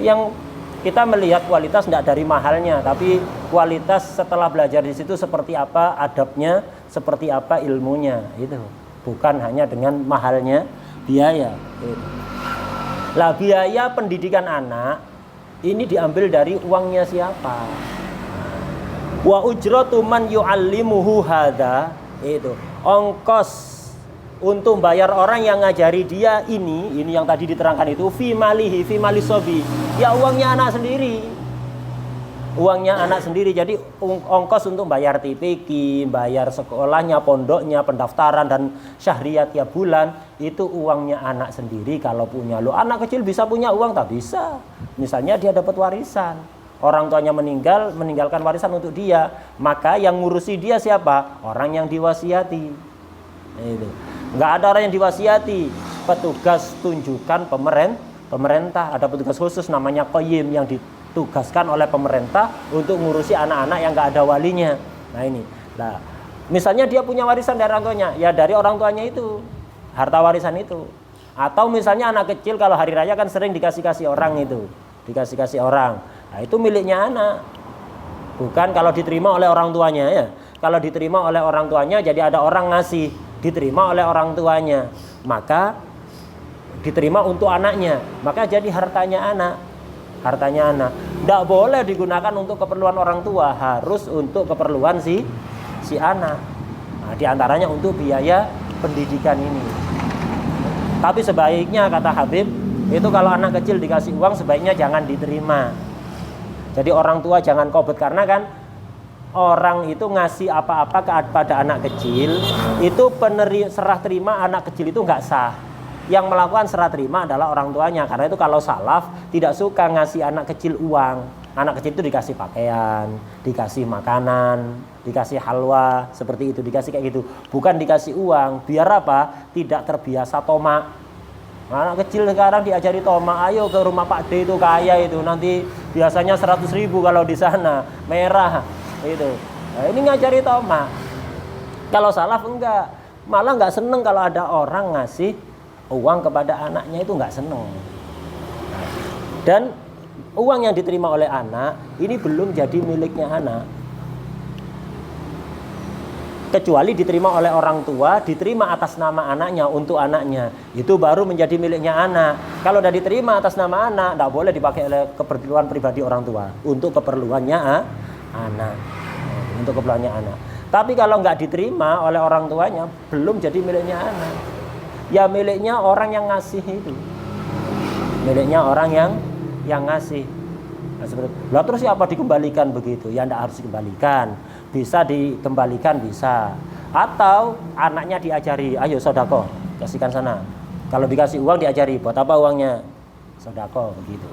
Yang kita melihat kualitas tidak dari mahalnya, tapi kualitas setelah belajar di situ seperti apa adabnya, seperti apa ilmunya itu. Bukan hanya dengan mahalnya biaya. Lah biaya pendidikan anak ini diambil dari uangnya siapa? Wa ujratu man yu'allimuhu hadza, itu ongkos untuk bayar orang yang ngajari dia ini yang tadi diterangkan itu, fi malihi fi mali sobi, ya uangnya anak sendiri. Uangnya anak sendiri. Jadi ongkos untuk bayar TPQ, bayar sekolahnya, pondoknya, pendaftaran dan syahriat tiap bulan, itu uangnya anak sendiri kalau punya. Lo anak kecil bisa punya uang? Tak bisa. Misalnya dia dapat warisan, orang tuanya meninggalkan warisan untuk dia, maka yang ngurusi dia siapa? Orang yang diwasiati. Itu. Nggak ada orang yang diwasiati. Petugas tunjukkan pemerintah. Ada petugas khusus namanya qayyim yang ditugaskan oleh pemerintah untuk ngurusi anak-anak yang nggak ada walinya. Nah ini. Nah, misalnya dia punya warisan dari orang tuanya, ya dari orang tuanya itu, harta warisan itu. Atau misalnya anak kecil kalau hari raya kan sering dikasih-kasih orang itu, dikasih-kasih orang. Nah, itu miliknya anak. Bukan kalau diterima oleh orang tuanya ya. Kalau diterima oleh orang tuanya jadi ada orang ngasih, diterima oleh orang tuanya, maka diterima untuk anaknya, maka jadi hartanya anak. Hartanya anak. Tidak boleh digunakan untuk keperluan orang tua, harus untuk keperluan si anak. Nah, diantaranya untuk biaya pendidikan ini. Tapi sebaiknya kata Habib, itu kalau anak kecil dikasih uang sebaiknya jangan diterima. Jadi orang tua jangan kobet, karena kan orang itu ngasih apa-apa kepada anak kecil, itu serah terima anak kecil itu nggak sah. Yang melakukan serah terima adalah orang tuanya. Karena itu kalau salaf tidak suka ngasih anak kecil uang. Anak kecil itu dikasih pakaian, dikasih makanan, dikasih halwa, seperti itu, dikasih kayak gitu. Bukan dikasih uang. Biar apa? Tidak terbiasa tomak. Anak kecil sekarang diajari tomak, ayo ke rumah Pak D itu kaya itu, nanti biasanya 100.000 kalau di sana, merah itu. Nah, ini ngajari tomak. Kalau salaf enggak, malah enggak seneng kalau ada orang ngasih uang kepada anaknya, itu enggak seneng. Dan uang yang diterima oleh anak ini belum jadi miliknya anak, kecuali diterima oleh orang tua, diterima atas nama anaknya untuk anaknya, itu baru menjadi miliknya anak. Kalau sudah diterima atas nama anak, tidak boleh dipakai oleh keperluan pribadi orang tua, untuk keperluannya anak, untuk keperluannya anak. Tapi kalau nggak diterima oleh orang tuanya, belum jadi miliknya anak. Ya miliknya orang yang ngasih itu, miliknya orang yang ngasih. Nah, seperti itu. Lah terus siapa dikembalikan begitu? Ya tidak harus dikembalikan. Bisa dikembalikan, bisa. Atau anaknya diajari, ayo sodako, kasihkan sana. Kalau dikasih uang diajari, buat apa uangnya? Sodako, begitu.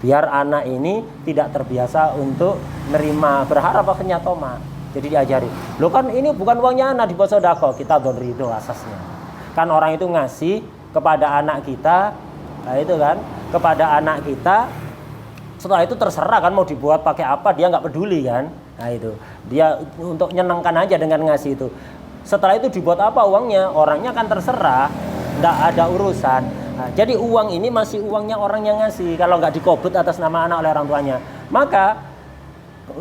Biar anak ini tidak terbiasa untuk nerima, berharap akhirnya tomak. Jadi diajari. Loh kan ini bukan uangnya anak, dibuat sodako, kita don ridho asasnya. Kan orang itu ngasih kepada anak kita, nah itu kan, kepada anak kita. Setelah itu terserah kan mau dibuat pakai apa, dia nggak peduli kan. Nah itu, dia untuk nyenengkan aja dengan ngasih itu. Setelah itu dibuat apa uangnya, orangnya kan terserah, nggak ada urusan. Nah, jadi uang ini masih uangnya orang yang ngasih. Kalau nggak dikobet atas nama anak oleh orang tuanya, maka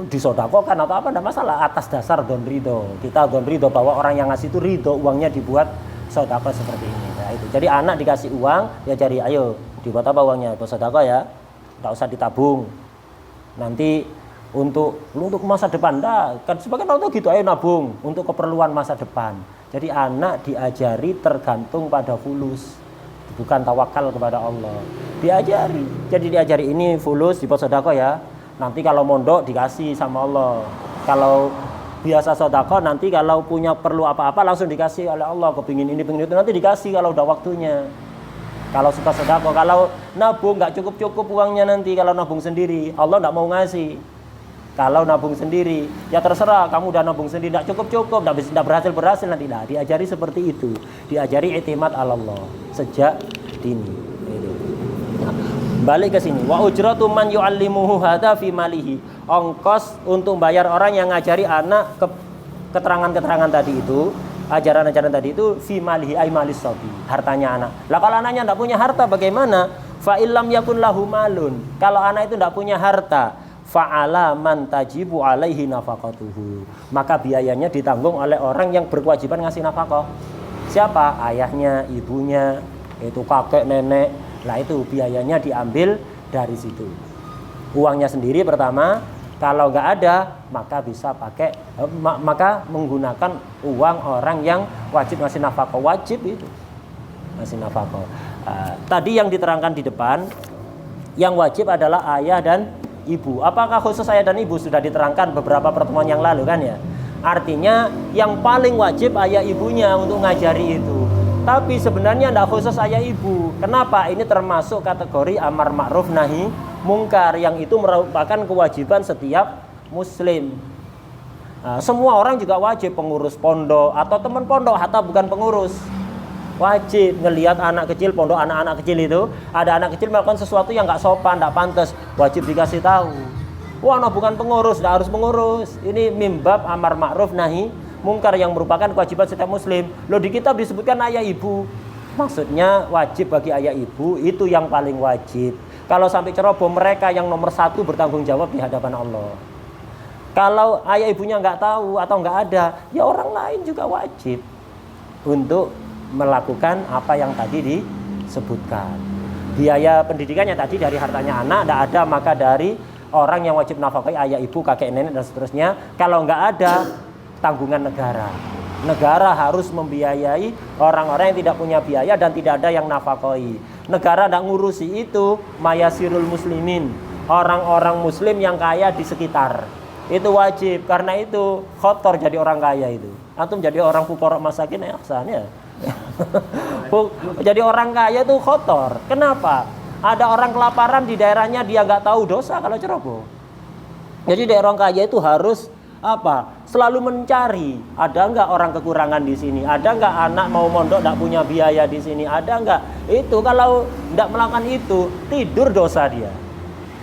disodakokan atau apa, tidak masalah, atas dasar don ridho. Kita don ridho bahwa orang yang ngasih itu ridho uangnya dibuat sodako seperti ini. Nah itu, jadi anak dikasih uang, dia cari, ayo dibuat apa uangnya, buat sodako ya, nggak usah ditabung. Nanti untuk masa depan, kan sebagian orang tua gitu, ayo nabung untuk keperluan masa depan. Jadi anak diajari tergantung pada fulus, bukan tawakal kepada Allah. Diajari, jadi diajari ini fulus dibuat sedekah ya. Nanti kalau mondok dikasih sama Allah. Kalau biasa sedekah, nanti kalau punya perlu apa-apa langsung dikasih oleh Allah, kepingin ini pengin itu nanti dikasih kalau udah waktunya. Kalau suka sedekah, kalau nabung nggak cukup uangnya, nanti kalau nabung sendiri Allah nggak mau ngasih. Kalau nabung sendiri ya terserah, kamu udah nabung sendiri nggak cukup nggak berhasil nanti. Nah, diajari seperti itu, diajari i'timad ala Allah sejak dini. Balik ke sini, wa ujratu man yu'allimuhu hadza fi malihi, ongkos untuk bayar orang yang ngajari anak keterangan-keterangan tadi itu, ajaran-ajaran tadi itu, fi malihi ay malis sabi, hartanya anak. Lah kalau anaknya enggak punya harta bagaimana? Fa illam yakun lahu malun, kalau anak itu enggak punya harta, fa'ala man tajibu alaihi nafaqatuhu, maka biayanya ditanggung oleh orang yang berkewajiban ngasih nafkah. Siapa? Ayahnya, ibunya, itu kakek, nenek. Nah itu biayanya diambil dari situ. Uangnya sendiri pertama, kalau nggak ada maka bisa pakai, maka menggunakan uang orang yang wajib ngasih nafkah. Wajib itu ngasih nafkah. Tadi yang diterangkan di depan, yang wajib adalah ayah dan ibu. Apakah khusus ayah dan ibu? Sudah diterangkan beberapa pertemuan yang lalu kan ya. Artinya yang paling wajib ayah ibunya untuk ngajari itu. Tapi sebenarnya tidak khusus ayah ibu. Kenapa? Ini termasuk kategori amar ma'ruf nahi mungkar, yang itu merupakan kewajiban setiap muslim. Nah, semua orang juga wajib, pengurus pondok atau teman pondok atau bukan pengurus, wajib ngelihat anak kecil pondok, anak-anak kecil itu ada anak kecil melakukan sesuatu yang nggak sopan, nggak pantas, wajib dikasih tahu. Wah, no, bukan pengurus, nggak harus pengurus. Ini mimbab amar ma'ruf nahi mungkar yang merupakan kewajiban setiap muslim. Loh, di kitab disebutkan ayah ibu, maksudnya wajib bagi ayah ibu, itu yang paling wajib. Kalau sampai ceroboh, mereka yang nomor satu bertanggung jawab di hadapan Allah. Kalau ayah ibunya nggak tahu atau nggak ada, ya orang lain juga wajib untuk melakukan apa yang tadi disebutkan. Biaya pendidikannya tadi dari hartanya anak, tidak ada maka dari orang yang wajib nafkahi, ayah ibu, kakek nenek dan seterusnya. Kalau nggak ada, tanggungan negara. Negara harus membiayai orang-orang yang tidak punya biaya dan tidak ada yang nafkahi. Negara tidak ngurusi itu, mayasirul muslimin, orang-orang muslim yang kaya di sekitar. Itu wajib, karena itu kotor jadi orang kaya itu. Antum jadi orang fuqara masakin ihsan ya. Jadi orang kaya itu kotor. Kenapa? Ada orang kelaparan di daerahnya, dia nggak tahu dosa kalau ceroboh. Jadi daerah orang kaya itu harus apa? Selalu mencari, ada nggak orang kekurangan di sini, ada nggak anak mau mondok nggak punya biaya di sini, ada nggak itu. Kalau nggak melakukan itu, tidur dosa dia,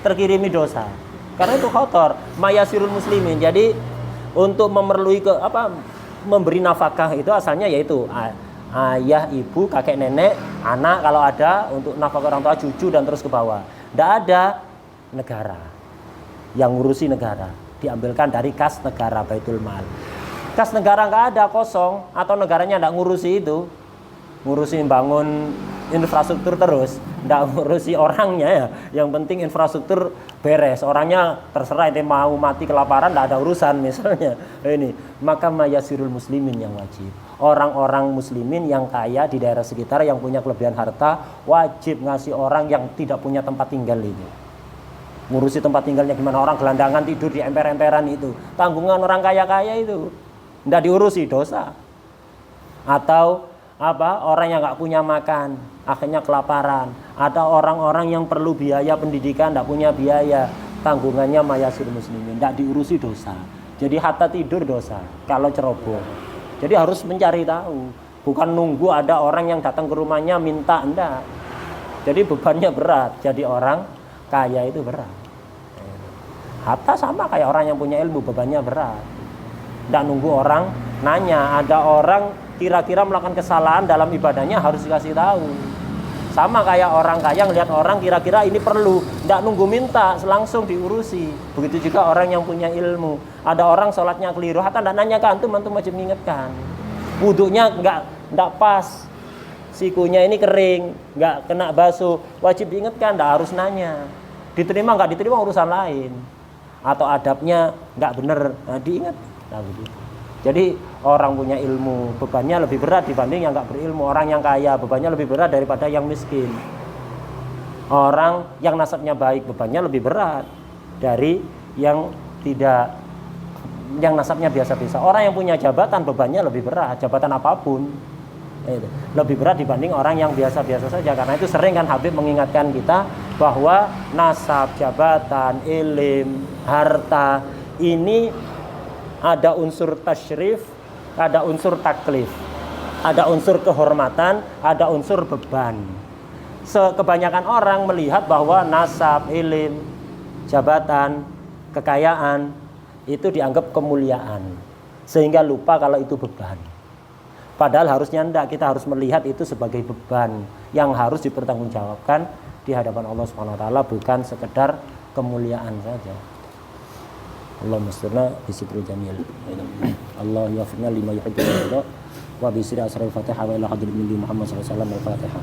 terkirimi dosa, karena itu kotor. Mayasirul muslimin. Jadi untuk memerlukan memberi nafkah itu asalnya yaitu ayah, ibu, kakek, nenek, anak kalau ada, untuk nafkah orang tua, cucu dan terus ke bawah. Nggak ada, negara yang ngurusi, negara diambilkan dari kas negara, baitul mal. Kas negara nggak ada, kosong, atau negaranya nggak ngurusi itu, ngurusi bangun infrastruktur terus, nggak ngurusi orangnya ya. Yang penting infrastruktur beres, orangnya terserah, itu mau mati kelaparan nggak ada urusan misalnya. Ini maka mayasirul muslimin yang wajib. Orang-orang muslimin yang kaya di daerah sekitar yang punya kelebihan harta wajib ngasih orang yang tidak punya tempat tinggal ini. Ngurusi tempat tinggalnya gimana, orang gelandangan tidur di emper-emperan itu, tanggungan orang kaya-kaya itu, nggak diurusi, dosa. Atau orang yang nggak punya makan, akhirnya kelaparan. Ada orang-orang yang perlu biaya pendidikan, nggak punya biaya, tanggungannya mayasir muslimin, nggak diurusi, dosa. Jadi hatta tidur dosa kalau ceroboh. Jadi harus mencari tahu, bukan nunggu ada orang yang datang ke rumahnya minta, enggak. Jadi bebannya berat, jadi orang kaya itu berat. Hatta sama kayak orang yang punya ilmu, bebannya berat. Nggak nunggu orang nanya, ada orang kira-kira melakukan kesalahan dalam ibadahnya harus dikasih tahu. Sama kayak orang kaya ngelihat orang kira-kira ini perlu, nggak nunggu minta, langsung diurusi. Begitu juga orang yang punya ilmu. Ada orang sholatnya keliru, hatta nggak nanya ke antum wajib mengingatkan. Wudunya nggak pas, sikunya ini kering, nggak kena basuh, wajib diingatkan, nggak harus nanya. Diterima nggak diterima urusan lain. Atau adabnya nggak bener, nah diingat. Nah, begitu. Jadi orang punya ilmu bebannya lebih berat dibanding yang nggak berilmu. Orang yang kaya bebannya lebih berat daripada yang miskin. Orang yang nasabnya baik bebannya lebih berat dari yang tidak yang nasabnya biasa-biasa. Orang yang punya jabatan bebannya lebih berat, jabatan apapun. Lebih berat dibanding orang yang biasa-biasa saja. Karena itu sering kan Habib mengingatkan kita bahwa nasab, jabatan, ilim, harta ini ada unsur tasyrif, ada unsur taklif, ada unsur kehormatan, ada unsur beban. Kebanyakan orang melihat bahwa nasab, ilim, jabatan, kekayaan itu dianggap kemuliaan, sehingga lupa kalau itu beban. Padahal harusnya enggak, kita harus melihat itu sebagai beban yang harus dipertanggungjawabkan di hadapan Allah Subhanahu wa taala, bukan sekedar kemuliaan saja. Allah mustirna bisitril jamil. Allah yaghfirna lima yuhibbu wa bi sirri asrul Fatihah wa ila hadrat Nabi Muhammad sallallahu alaihi wasallam al-Fatihah.